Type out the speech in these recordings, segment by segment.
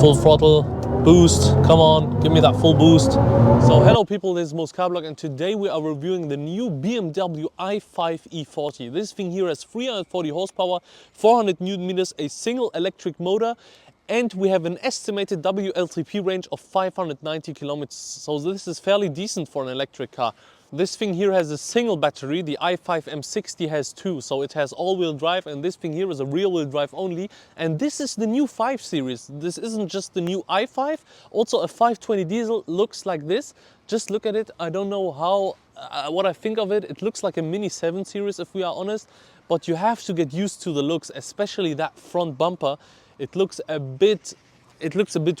Full throttle, boost, come on, give me that full boost. So hello people, this is Moscarblog and today we are reviewing the new BMW i5 E40. This thing here has 340 horsepower, 400 Newton meters, a single electric motor, and we have an estimated WLTP range of 590 kilometers. So this is fairly decent for an electric car. This thing here has a single battery, the i5 M60 has two, so it has all-wheel drive, and this thing here is a rear-wheel drive only. And this is the new 5 Series. This isn't just the new i5, also a 520 diesel looks like this. Just look at it, I don't know how, what I think of it. It looks like a mini 7 Series if we are honest, but you have to get used to the looks, especially that front bumper. It looks a bit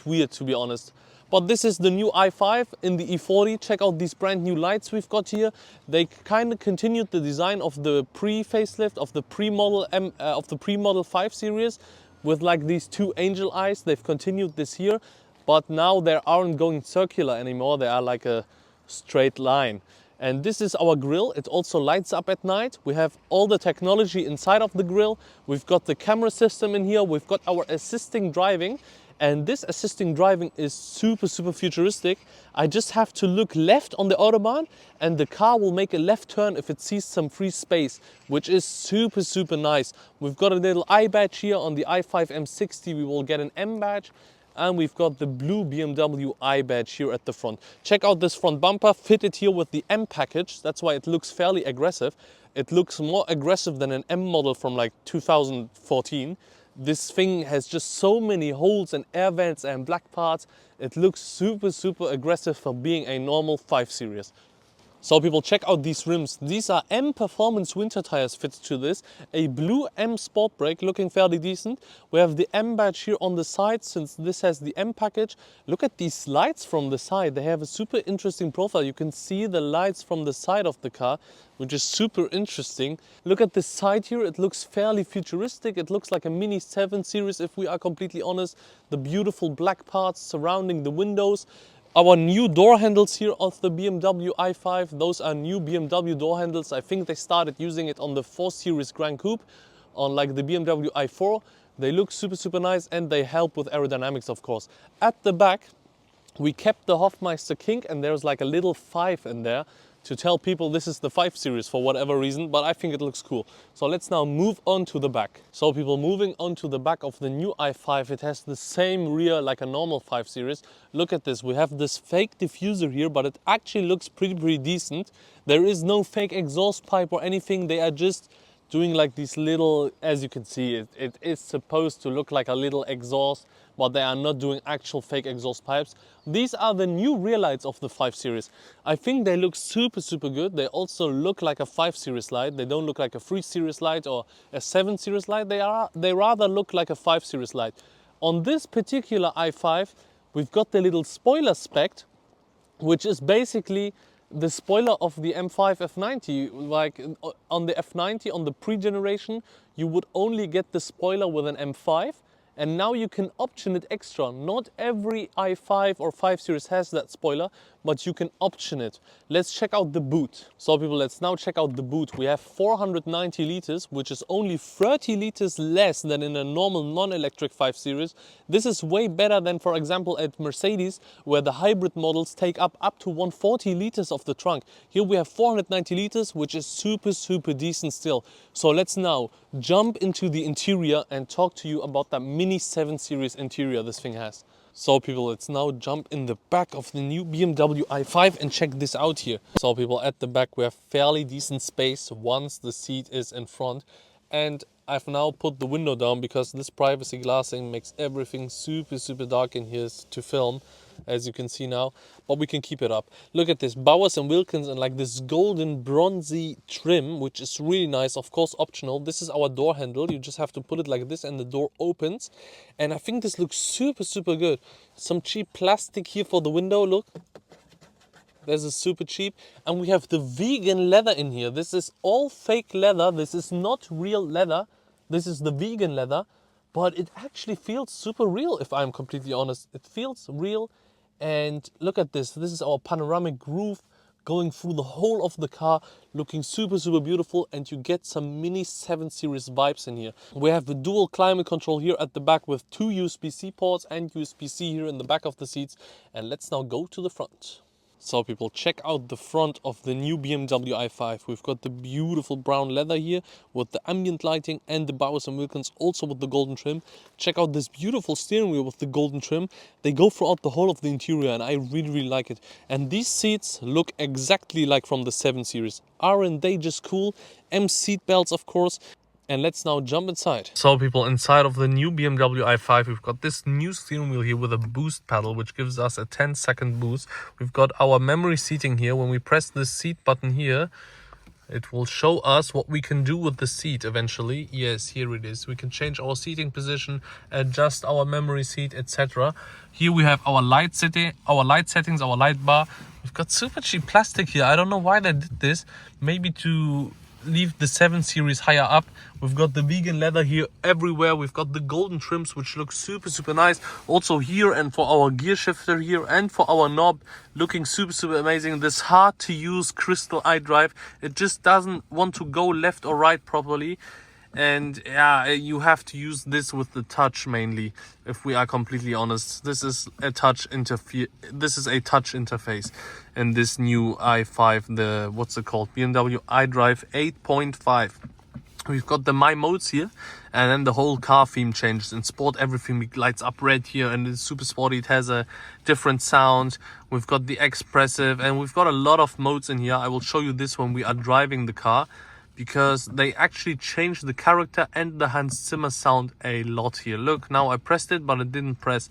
weird to be honest. But this is the new i5 in the E40. Check out these brand new lights we've got here. They kind of continued the design of the pre-facelift of the pre-model 5 Series with like these two angel eyes. They've continued this here, but now they aren't going circular anymore. They are like a straight line. And this is our grille. It also lights up at night. We have all the technology inside of the grille. We've got the camera system in here. We've got our assisting driving. And this assisting driving is super futuristic. I just have to look left on the Autobahn and the car will make a left turn if it sees some free space, which is super nice. We've got a little I badge here on the i5 M60. We will get an M badge. And we've got the blue BMW I badge here at the front. Check out this front bumper, fitted here with the M package. That's why it looks fairly aggressive. It looks more aggressive than an M model from like 2014. This thing has just so many holes and air vents and black parts. It looks super aggressive for being a normal 5 Series. So people, check out these rims. These are M Performance winter tires fitted to this. A blue M Sport brake looking fairly decent. We have the M badge here on the side since this has the M package. Look at these lights from the side. They have a super interesting profile. You can see the lights from the side of the car, which is super interesting. Look at this side here. It looks fairly futuristic. It looks like a mini 7 Series if we are completely honest. The beautiful black parts surrounding the windows. Our new door handles here of the BMW i5, those are new BMW door handles. I think they started using it on the 4 Series Grand Coupe, on like the BMW i4. They look super nice and they help with aerodynamics of course. At the back, we kept the Hofmeister kink and there's like a little 5 in there to tell people this is the 5 Series for whatever reason, but I think it looks cool. So let's now move on to the back. So people, moving on to the back of the new i5, it has the same rear like a normal 5 Series. Look at this, we have this fake diffuser here, but it actually looks pretty decent. There is no fake exhaust pipe or anything, they are just doing like these little, as you can see, it is supposed to look like a little exhaust, but they are not doing actual fake exhaust pipes. These are the new rear lights of the 5 Series. I think they look super good. They also look like a 5 Series light. They don't look like a 3 Series light or a 7 Series light. They rather look like a 5 Series light. On this particular i5, we've got the little spoiler spec, which is basically the spoiler of the M5 F90. Like on the F90, on the pre-generation, you would only get the spoiler with an M5. And now you can option it extra. Not every i5 or 5 Series has that spoiler, but you can option it. Let's check out the boot. So people, let's now check out the boot. We have 490 liters, which is only 30 liters less than in a normal non-electric 5 Series. This is way better than, for example, at Mercedes, where the hybrid models take up to 140 liters of the trunk. Here we have 490 liters, which is super decent still. So let's now jump into the interior and talk to you about that mini 7 Series interior this thing has. So people, let's now jump in the back of the new BMW i5 and check this out here. So people, at the back we have fairly decent space once the seat is in front. And I've now put the window down because this privacy glassing makes everything super dark in here to film, as you can see now, but we can keep it up. Look at this, Bowers & Wilkins and like this golden bronzy trim, which is really nice, of course optional. This is our door handle, you just have to put it like this and the door opens. And I think this looks super good. Some cheap plastic here for the window, look. This is super cheap. And we have the vegan leather in here. This is all fake leather. This is not real leather. This is the vegan leather. But it actually feels super real, if I'm completely honest. It feels real. And look at this. This is our panoramic roof. going through the whole of the car, looking super, super beautiful, and you get some mini 7 Series vibes in here. We have a dual climate control here at the back with 2 USB-C ports and USB-C here in the back of the seats. And let's now go to the front. So people, check out the front of the new BMW i5. We've got the beautiful brown leather here with the ambient lighting and the Bowers & Wilkins also with the golden trim. Check out this beautiful steering wheel with the golden trim. They go throughout the whole of the interior and I really, really like it. And these seats look exactly like from the 7 Series. Aren't they just cool? M seat belts, of course. And let's now jump inside. So people, inside of the new BMW i5, we've got this new steering wheel here with a boost pedal, which gives us a 10-second boost. We've got our memory seating here. When we press this seat button here, it will show us what we can do with the seat eventually. Yes, here it is. We can change our seating position, adjust our memory seat, etc. Here we have our light settings, our light bar. We've got super cheap plastic here. I don't know why they did this. Maybe to leave the 7 Series higher up. We've got the vegan leather here everywhere. We've got the golden trims, which look super, super nice. Also here, and for our gear shifter here and for our knob, looking super, super amazing. This hard to use crystal eDrive, it just doesn't want to go left or right properly. And yeah, you have to use this with the touch mainly, if we are completely honest. This is a touch interface in this new i5, the what's it called, BMW eDrive 8.5. We've got the My Modes here, and then the whole car theme changes. In sport, everything lights up red here, and it's super sporty. It has a different sound. We've got the expressive, and we've got a lot of modes in here. I will show you this when we are driving the car, because they actually changed the character and the Hans Zimmer sound a lot here. Look, now I pressed it, but it didn't press.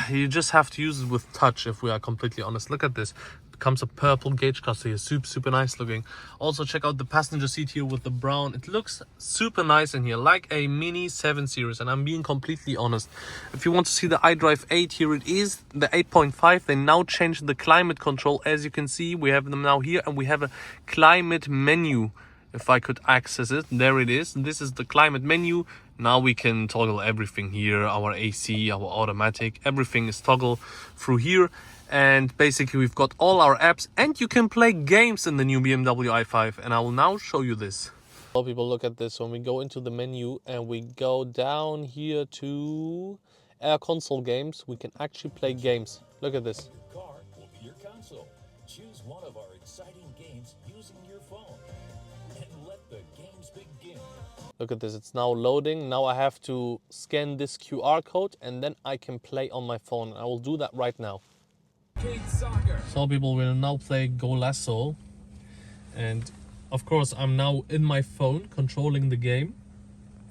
You just have to use it with touch, if we are completely honest. Look at this. It comes a purple gauge cluster here. Super, super nice looking. Also, check out the passenger seat here with the brown. It looks super nice in here, like a mini 7 Series. And I'm being completely honest. If you want to see the iDrive 8, here it is, the 8.5. They now changed the climate control. As you can see, we have them now here, and we have a climate menu. If I could access it, there it is. This is the climate menu. Now we can toggle everything here. Our AC, our automatic, everything is toggle through here. And basically we've got all our apps, and you can play games in the new BMW i5. And I will now show you this. So people, look at this. When we go into the menu and we go down here to Air Console games, we can actually play games. Look at this. Your car will be your console. Choose one of our exciting games using your phone. And let the games begin. Look at this, it's now loading. Now I have to scan this QR code and then I can play on my phone. I will do that right now. So people, will now play Go Lasso. And of course I'm now in my phone controlling the game.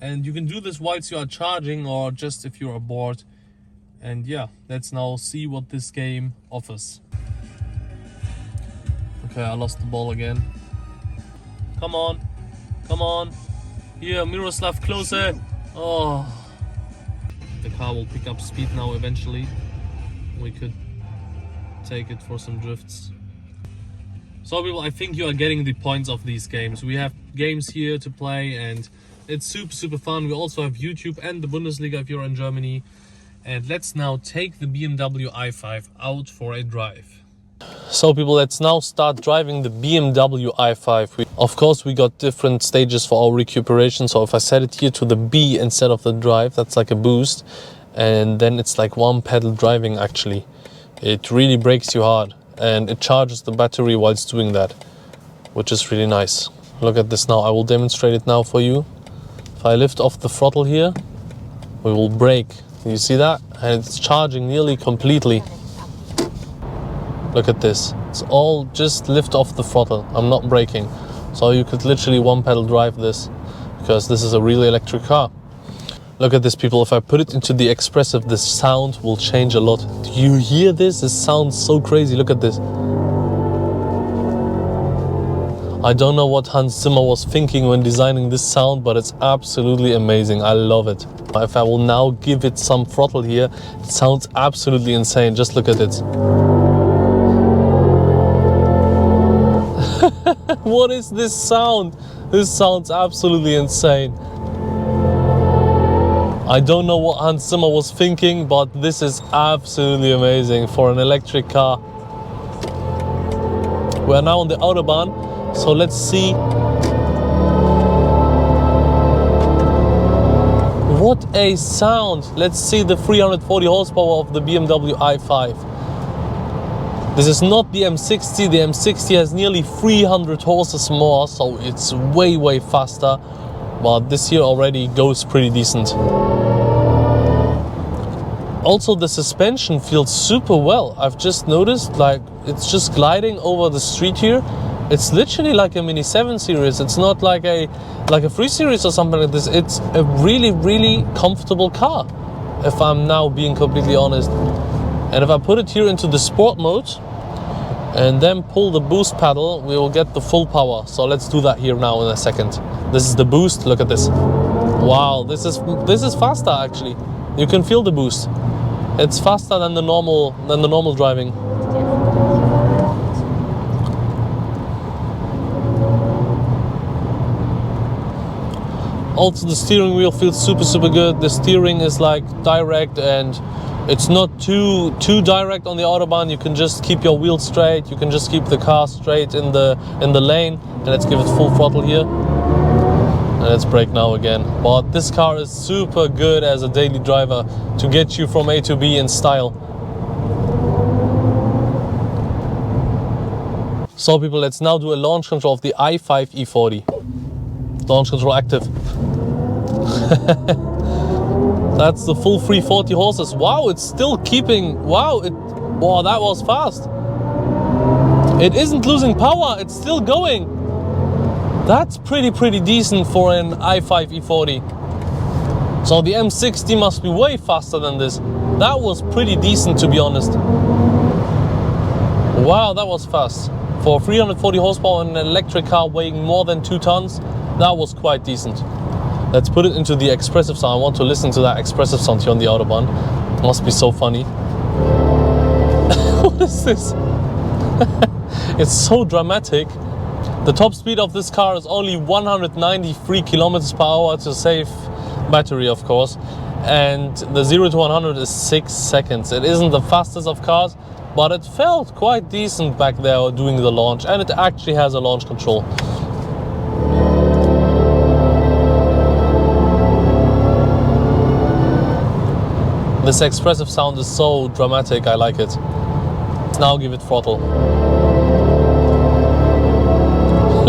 And you can do this whilst you are charging or just if you are bored. And yeah, let's now see what this game offers. Okay, I lost the ball again. Come on, come on. Here, Miroslav Klose. Oh. The car will pick up speed now eventually. We could take it for some drifts. So people, I think you are getting the points of these games. We have games here to play and it's super, super fun. We also have YouTube and the Bundesliga if you're in Germany. And let's now take the BMW i5 out for a drive. So people, let's now start driving the BMW i5. Of course, we got different stages for our recuperation. So if I set it here to the B instead of the drive, that's like a boost. And then it's like one pedal driving actually. It really brakes you hard. And it charges the battery whilst doing that, which is really nice. Look at this now. I will demonstrate it now for you. If I lift off the throttle here, we will brake. You see that? And it's charging nearly completely. Look at this. It's all just lift off the throttle. I'm not braking. So you could literally one pedal drive this because this is a really electric car. Look at this, people. If I put it into the expressive, the sound will change a lot. Do you hear this? This sounds so crazy. Look at this. I don't know what Hans Zimmer was thinking when designing this sound, but it's absolutely amazing. I love it. If I will now give it some throttle here, it sounds absolutely insane. Just look at it. What is this sound? This sounds absolutely insane. I don't know what Hans Zimmer was thinking, but this is absolutely amazing for an electric car. We are now on the Autobahn, so let's see what a sound. Let's see the 340 horsepower of the BMW i5. This is not the M60. The M60 has nearly 300 horses more, so it's way faster. But this here already goes pretty decent. Also, the suspension feels super well. I've just noticed, like, it's just gliding over the street here. It's literally like a Mini 7 Series. It's not like a 3 Series or something like this. It's a really comfortable car, if I'm now being completely honest. And if I put it here into the sport mode and then pull the boost pedal, we will get the full power. So let's do that here now in a second. This is the boost. Look at this. Wow, this is faster actually. You can feel the boost. It's faster than the normal driving. Also, the steering wheel feels super good. The steering is like direct, and it's not too direct on the Autobahn. You can just keep your wheel straight. You can just keep the car straight in the lane. And let's give it full throttle here. And let's brake now again. But this car is super good as a daily driver to get you from A to B in style. So people, let's now do a launch control of the i5 E40. Launch control active. That's the full 340 horses. Wow, it's still keeping, wow, that was fast. It isn't losing power, it's still going. That's pretty decent for an i5 E40. So the M60 must be way faster than this. That was pretty decent, to be honest. Wow, that was fast. For 340 horsepower and an electric car weighing more than 2 tons, that was quite decent. Let's put it into the expressive sound. I want to listen to that expressive sound here on the Autobahn. It must be so funny. What is this? It's so dramatic. The top speed of this car is only 193 kilometers per hour to save battery, of course. And the 0 to 100 is 6 seconds. It isn't the fastest of cars, but it felt quite decent back there doing the launch. And it actually has a launch control. This expressive sound is so dramatic, I like it. Let's now give it throttle.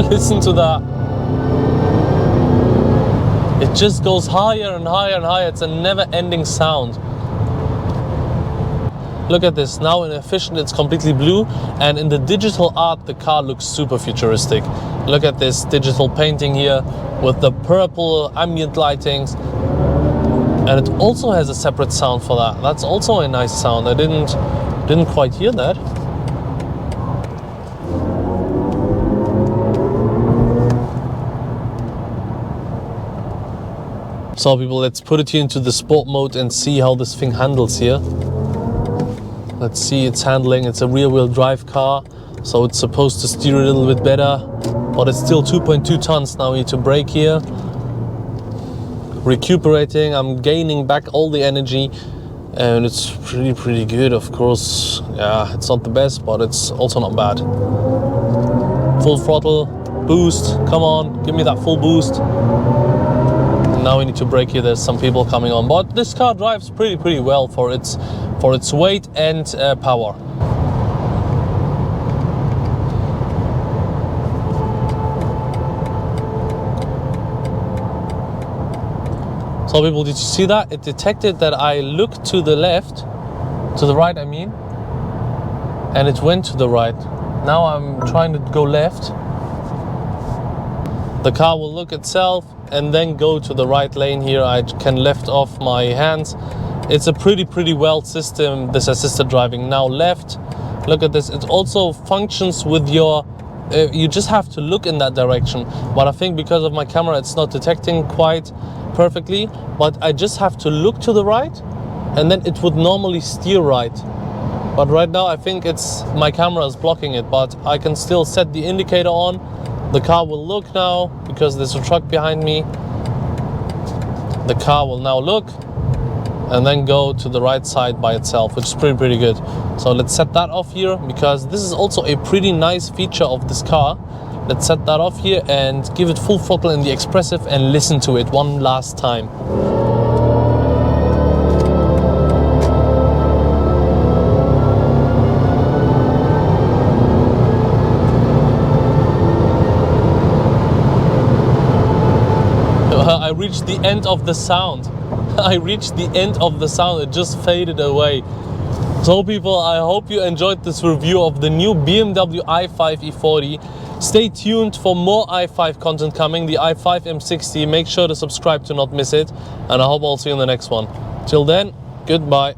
Listen to that. It just goes higher and higher and higher. It's a never-ending sound. Look at this. Now in efficient, it's completely blue. And in the digital art, the car looks super futuristic. Look at this digital painting here with the purple ambient lightings. And it also has a separate sound for that. That's also a nice sound. I didn't quite hear that. So people, let's put it here into the sport mode and see how this thing handles here. Let's see its handling. It's a rear-wheel drive car, so it's supposed to steer a little bit better, but it's still 2.2 tons. Now we need to brake here. Recuperating, I'm gaining back all the energy, and it's pretty good, of course. Yeah, it's not the best, but it's also not bad. Full throttle, boost, come on, give me that full boost. Now we need to brake here. There's some people coming on, but this car drives pretty well for its weight and power. So people, did you see that? It detected that I looked to the left, to the right I mean, and it went to the right. Now I'm trying to go left. The car will look itself and then go to the right lane here. I can lift off my hands. It's a pretty well system, this assisted driving. Now left, look at this. It also functions with your, you just have to look in that direction. But I think because of my camera, it's not detecting quite perfectly. But I just have to look to the right, and then it would normally steer right. But right now, I think it's my camera is blocking it. But I can still set the indicator on. The car will look now, because there's a truck behind me. The car will now look, and then go to the right side by itself, which is pretty good. So let's set that off here, because this is also a pretty nice feature of this car. Let's set that off here and give it full throttle in the expressive and listen to it one last time. I reached the end of the sound. I reached the end of the sound. It just faded away. So people, I hope you enjoyed this review of the new BMW i5 E40. Stay tuned for more i5 content coming, the i5 M60. Make sure to subscribe to not miss it. And I hope I'll see you in the next one. Till then, goodbye.